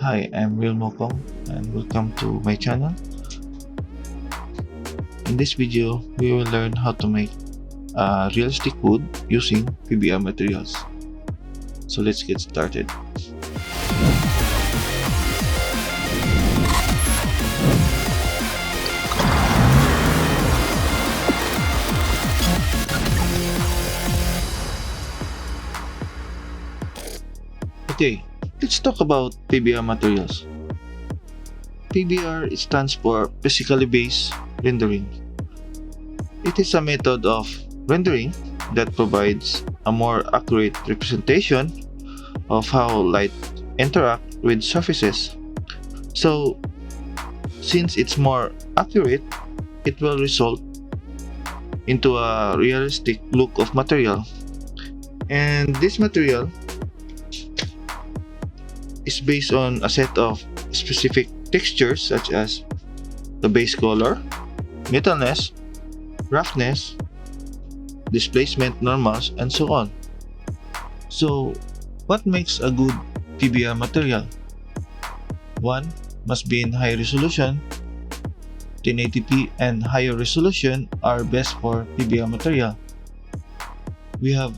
Hi, I'm Real Mokong and welcome to my channel. In this video, we will learn how to make realistic wood using PBR materials. So let's get started. Okay, let's talk about PBR materials. PBR stands for physically based rendering. It is a method of rendering that provides a more accurate representation of how light interacts with surfaces. So, since it's more accurate, it will result into a realistic look of material. And this material is based on a set of specific textures such as the base color, metalness, roughness, displacement normals, and so on. So, what makes a good PBR material? One must be in high resolution. 1080p and higher resolution are best for PBR material. We have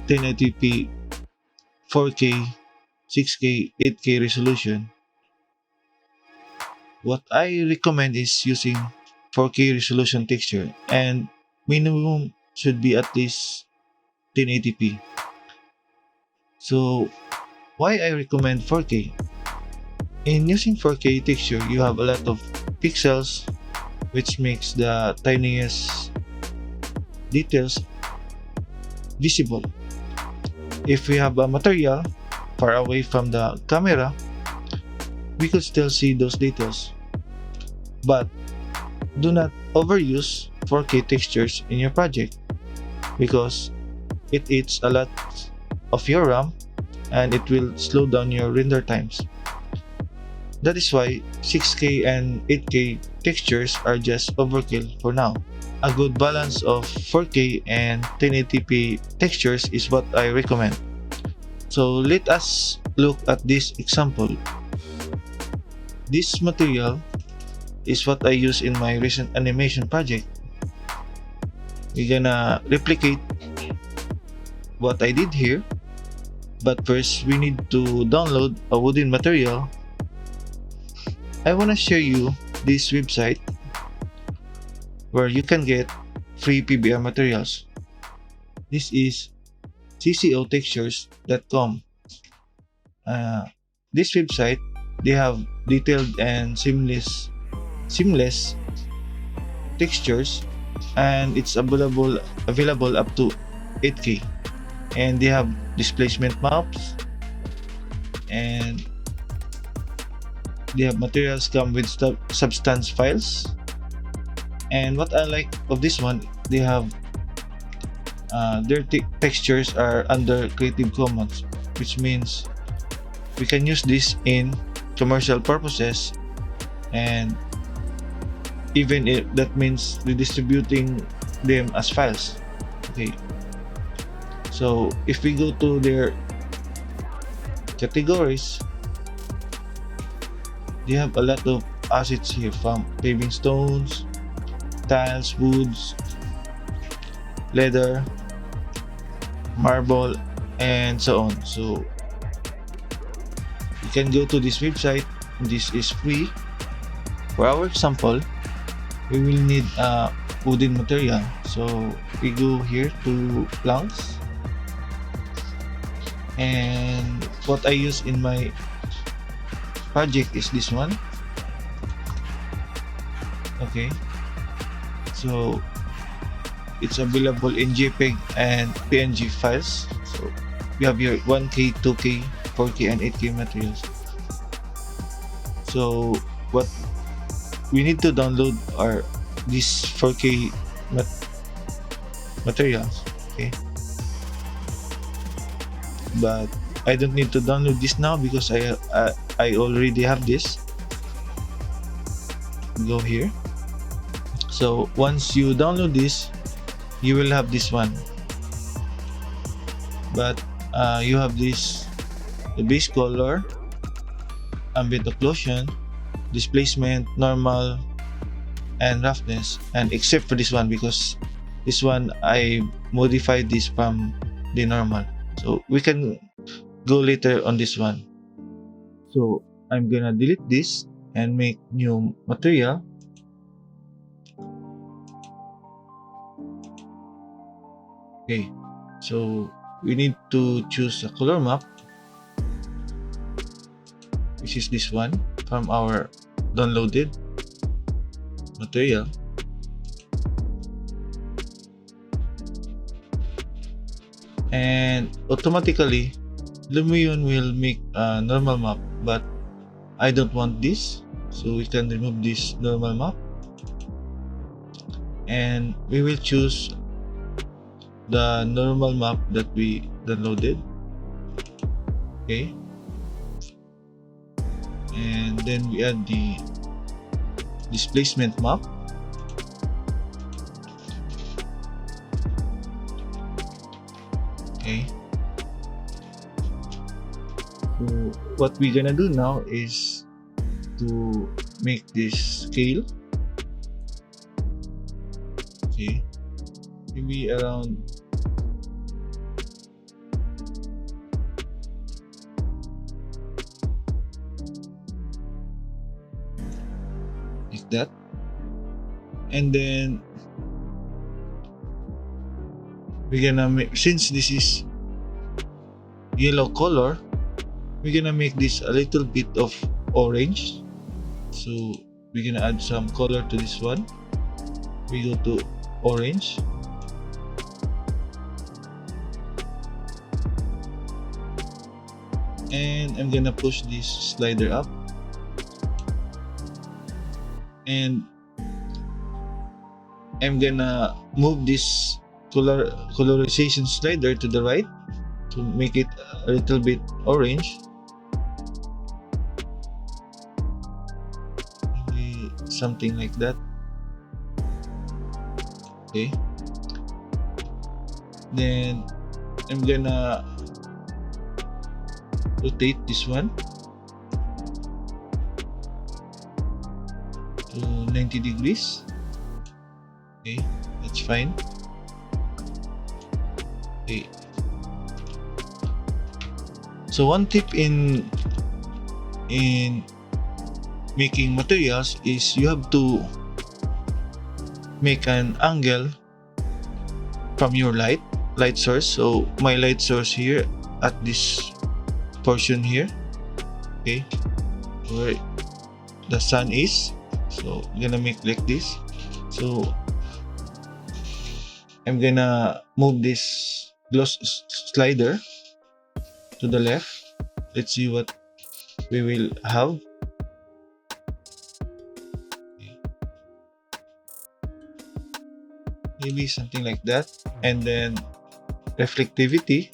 1080p, 4K, 6K, 8K resolution. What I recommend is using 4K resolution texture, and minimum should be at least 1080p. So why I recommend 4K? In using 4K texture, you have a lot of pixels, which makes the tiniest details visible. If we have a material far away from the camera, we could still see those details. But do not overuse 4K textures in your project because it eats a lot of your RAM and it will slow down your render times. That is why 6K and 8K textures are just overkill for now. A good balance of 4K and 1080p textures is what I recommend. So let us look at this example. This material is what I use in my recent animation project. We're gonna replicate what I did here, but first we need to download a wooden material. I wanna show you this website where you can get free PBR materials. This is ccotextures.com. This website, they have detailed and seamless textures, and it's available up to 8K, and they have displacement maps, and they have materials come with substance files. And what I like of this one, they have their textures are under Creative Commons, which means we can use this in commercial purposes, and even if that means redistributing them as files. Okay, so if we go to their categories, they have a lot of assets here, from paving stones, tiles, woods, leather, marble, and so on. So you can go to this website. This is free. For our example, we will need a wooden material, so we go here to planks, and what I use in my project is this one. Okay, so it's available in JPEG and PNG files. So we have here 1K, 2K, 4K, and 8K materials. So what we need to download are these 4K materials. Okay, but I don't need to download this now because I already have this. Go here. So once you download this, you will have this one. But you have this, the base color, ambient occlusion, displacement, normal, and roughness. And except for this one, because this one I modified this from the normal, so we can go later on this one. So I'm gonna delete this and make new material. Okay, so we need to choose a color map, which is this one from our downloaded material. And automatically Lumion will make a normal map, but I don't want this, so we can remove this normal map and we will choose the normal map that we downloaded. Okay, and then we add the displacement map. Okay, so what we're gonna do now is to make this scale. Okay, maybe around like that, and then we're gonna make, since this is yellow color, we're gonna make this a little bit of orange, so we're gonna add some color to this one. We go to orange, and I'm gonna push this slider up, and I'm gonna move this colorization slider to the right to make it a little bit orange. Maybe something like that. Okay, then I'm gonna rotate this one to 90 degrees. Okay, that's fine. Okay, so one tip in making materials is you have to make an angle from your light source. So my light source here at this portion here, okay, where the sun is, so I'm gonna make like this. So I'm gonna move this gloss slider to the left. Let's see what we will have. Maybe something like that, and then reflectivity,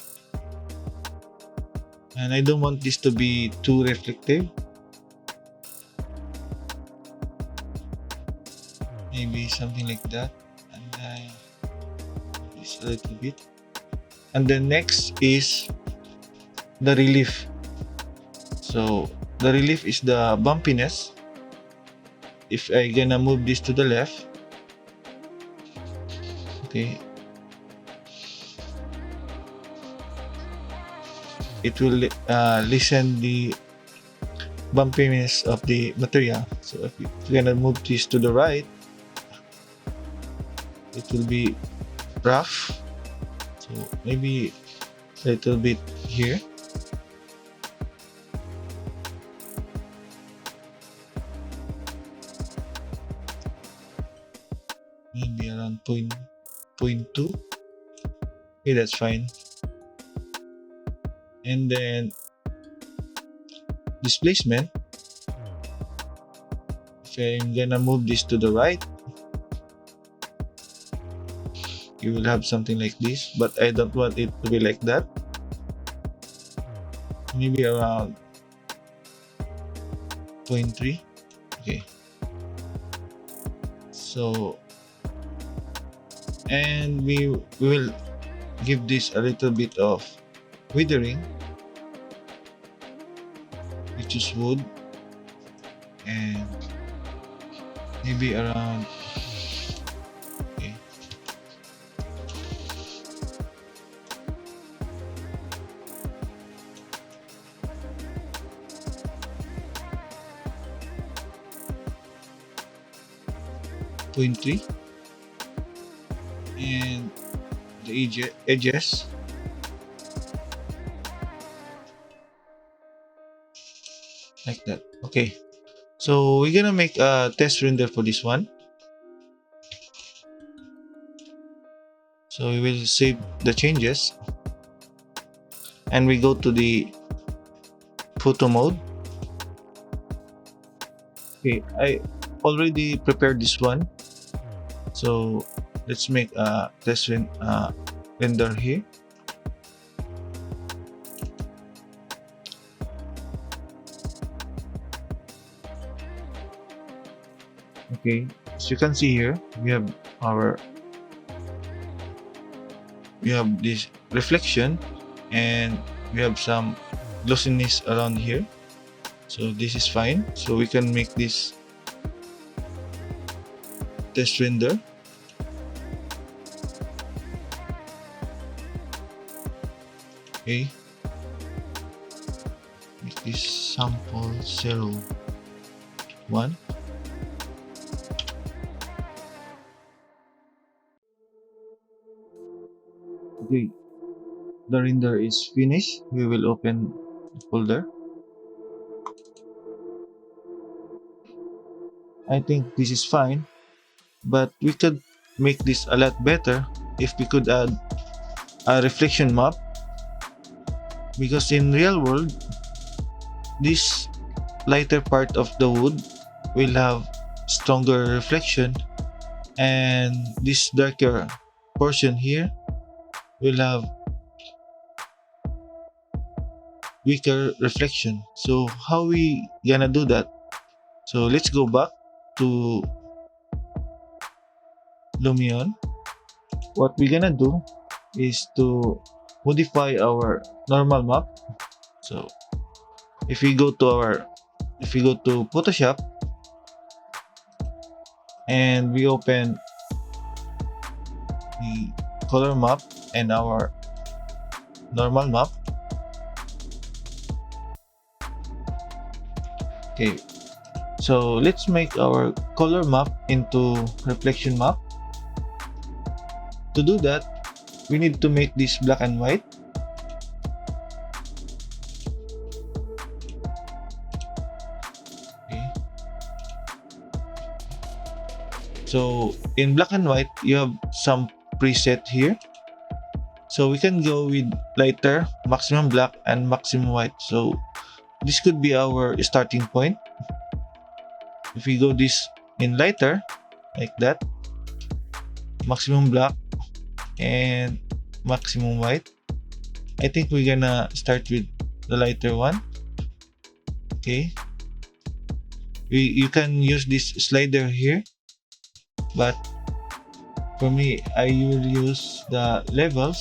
and I don't want this to be too reflective. Maybe something like that, and then this a little bit. And then next is the relief. So the relief is the bumpiness. If I gonna move this to the left, okay, it will lessen the bumpiness of the material. So if you're gonna move this to the right, it will be rough. So maybe a little bit here. Maybe around 0.2. Okay, that's fine. And then displacement, if I'm gonna move this to the right, you will have something like this, but I don't want it to be like that. Maybe around 0.3. Okay, so and we will give this a little bit of withering. We choose wood and maybe around, okay, point 3, and the edges like that. Okay, so we're gonna make a test render for this one. So we will save the changes and we go to the photo mode. Okay, I already prepared this one, so let's make a test render here. Okay, as you can see here, we have this reflection and we have some glossiness around here, so this is fine. So we can make this test render. Okay, make this sample 01. Okay, the render is finished. We will open the folder. I think this is fine, but we could make this a lot better if we could add a reflection map, because in real world this lighter part of the wood will have stronger reflection and this darker portion here will have weaker reflection. So how we gonna do that? So let's go back to Lumion. What we're gonna do is to modify our normal map. So if we go to Photoshop and we open the color map and our normal map. Okay, so let's make our color map into reflection map. To do that, we need to make this black and white. Okay. So in black and white, you have some preset here. So we can go with lighter, maximum black, and maximum white. So this could be our starting point. If we go this in lighter, like that, maximum black and maximum white. I think we're gonna start with the lighter one. Okay. You can use this slider here, but for me, I will use the levels,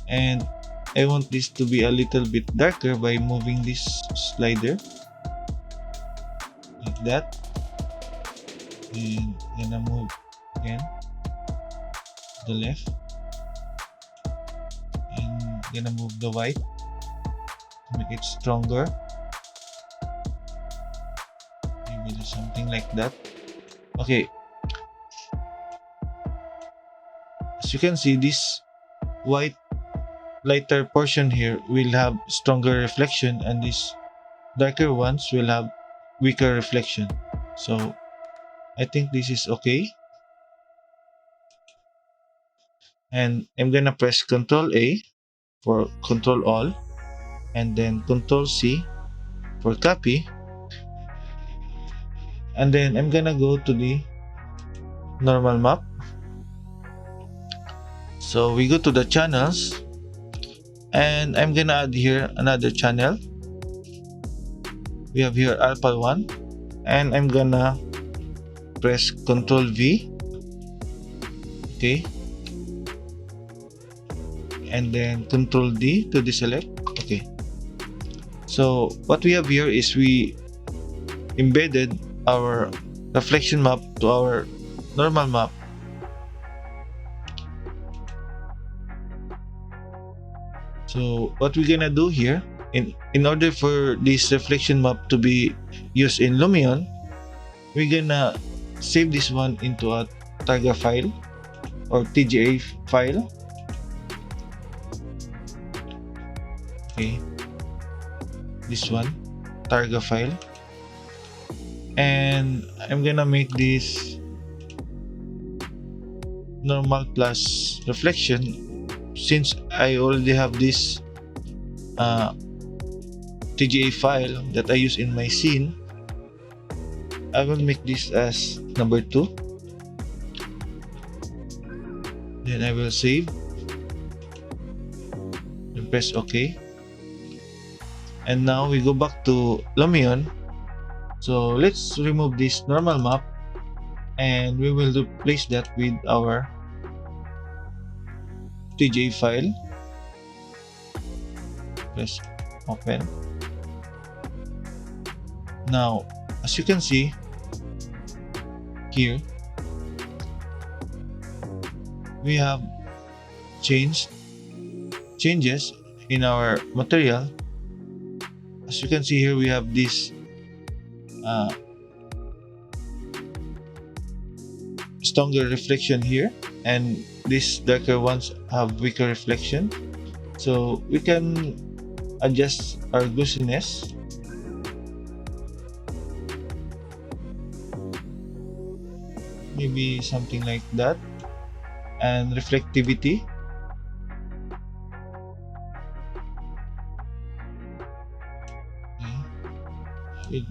and I want this to be a little bit darker by moving this slider like that, and gonna move again to the left, and gonna move the white to make it stronger. Maybe do something like that. Okay. As you can see, this white lighter portion here will have stronger reflection and these darker ones will have weaker reflection. So I think this is okay. And I'm gonna press Ctrl A for Control All and then Ctrl C for copy. And then I'm gonna go to the normal map. So we go to the channels and I'm gonna add here another channel. We have here alpha 1 and I'm gonna press Ctrl V. Okay, and then Ctrl D to deselect. Okay, so what we have here is we embedded our reflection map to our normal map. So what we're gonna do here, in order for this reflection map to be used in Lumion, we're gonna save this one into a targa file or TGA file. Okay, this one, targa file, and I'm gonna make this normal plus reflection. Since I already have this TGA file that I use in my scene, I will make this as number 2. Then I will save and press OK. And now we go back to Lumion. So let's remove this normal map and we will replace that with our TGA file. Press open. Now, as you can see here, we have changes in our material. As you can see here, we have this stronger reflection here, and these darker ones have weaker reflection. So we can adjust our glossiness. Maybe something like that. And reflectivity. Okay. We'll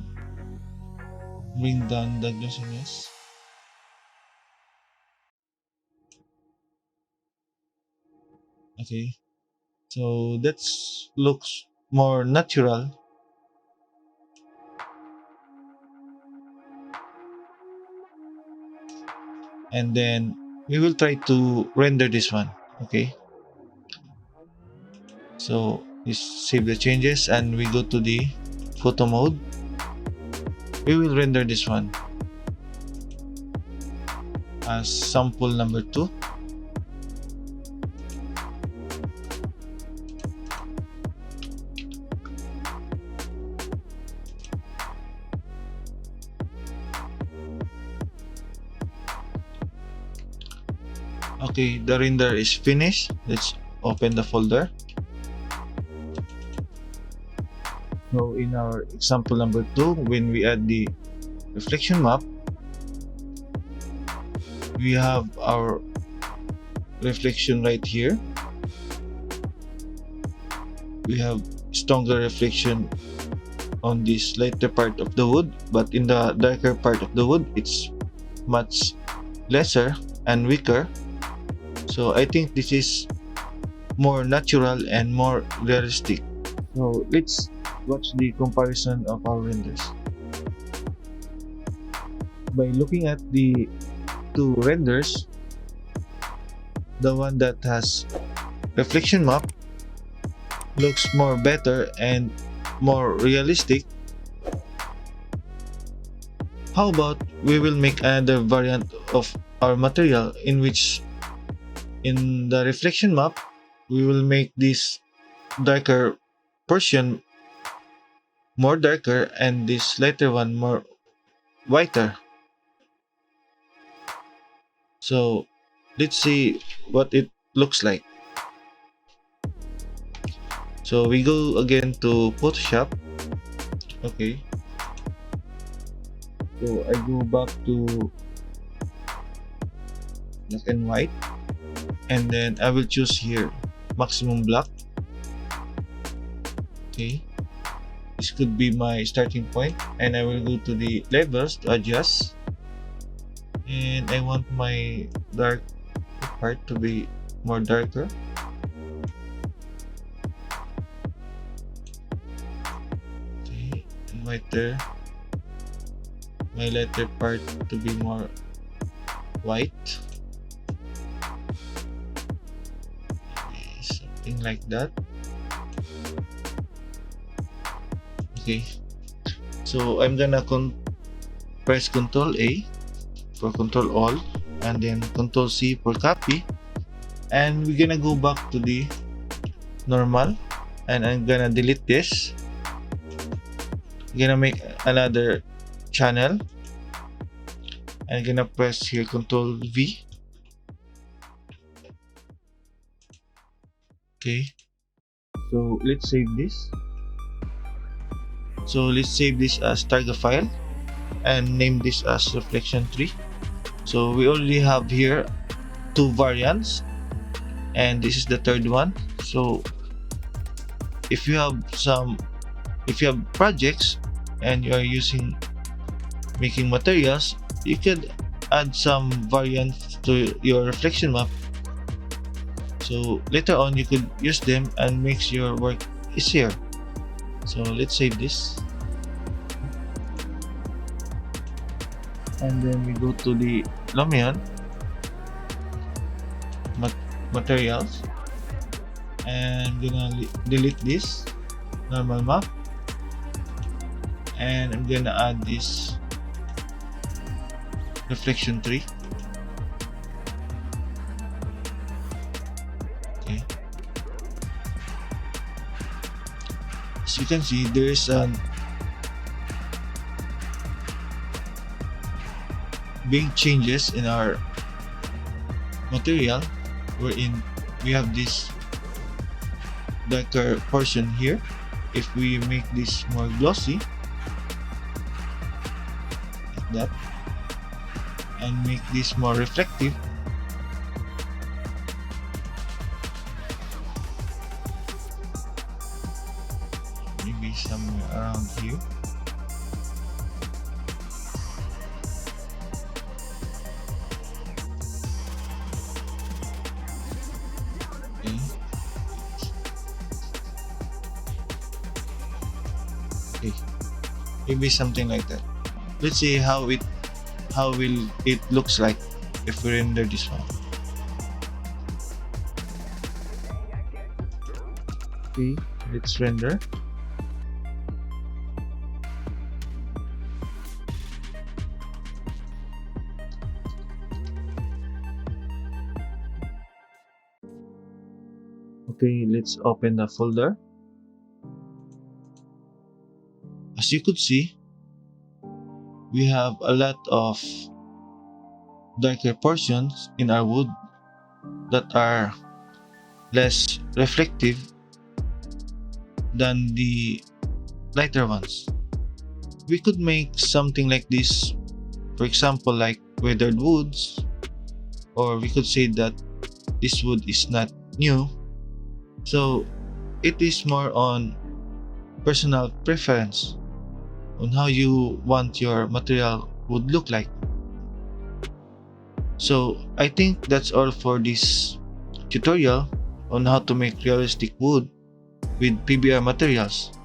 bring down the glossiness. Okay, so that looks more natural. And then we will try to render this one. Okay, so we save the changes and we go to the photo mode. We will render this one as sample number 2. Okay, the render is finished. Let's open the folder. So in our example number 2, when we add the reflection map, we have our reflection right here. We have stronger reflection on this lighter part of the wood, but in the darker part of the wood, it's much lesser and weaker. So I think this is more natural and more realistic. So let's watch the comparison of our renders. By looking at the two renders, the one that has reflection map looks more better and more realistic. How about we will make another variant of our material in which in the reflection map we will make this darker portion more darker and this lighter one more whiter. So let's see what it looks like. So we go again to Photoshop. Okay, so I go back to black and white, and then I will choose here maximum black. Okay, this could be my starting point, and I will go to the levels to adjust, and I want my dark part to be more darker. Okay, and whiter, my lighter part to be more white. Something like that. Okay, So I'm gonna press Control A for Control All, and then Control C for copy, and we're gonna go back to the normal, and I'm gonna delete this. I'm gonna make another channel. I'm gonna press here Control V. Okay, so let's save this. So let's save this as target file and name this as reflection 3. So we already have here 2 variants, and this is the third one. So if you have projects and you are making materials, you could add some variants to your reflection map. So later on you could use them and makes your work easier. So let's save this, and then we go to the Lumion materials, and I'm gonna delete this normal map, and I'm gonna add this reflection 3. Okay, as you can see, there is a big changes in our material, wherein we have this Dakar portion here. If we make this more glossy like that, and make this more reflective, maybe somewhere around here. Okay, maybe something like that. Let's see how will it looks like if we render this one. Okay, let's render. Okay, let's open the folder. As you could see, we have a lot of darker portions in our wood that are less reflective than the lighter ones. We could make something like this, for example, like weathered woods, or we could say that this wood is not new. So it is more on personal preference on how you want your material would look like. So I think that's all for this tutorial on how to make realistic wood with PBR materials.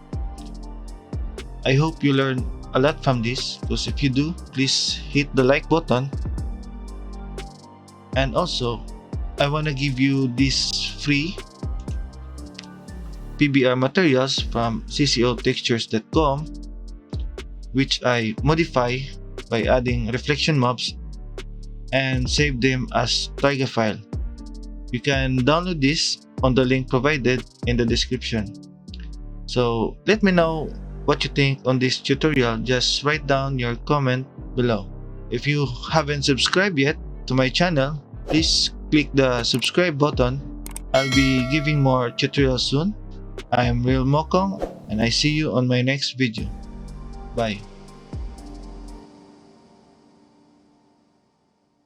I hope you learned a lot from this, because if you do, please hit the like button. And also, I want to give you this free PBR materials from ccotextures.com, which I modify by adding reflection maps and save them as target file. You can download this on the link provided in the description. So let me know what you think on this tutorial. Just write down your comment below. If you haven't subscribed yet to my channel, please click the subscribe button. I'll be giving more tutorials soon. I am Real Mokong, and I see you on my next video. Bye.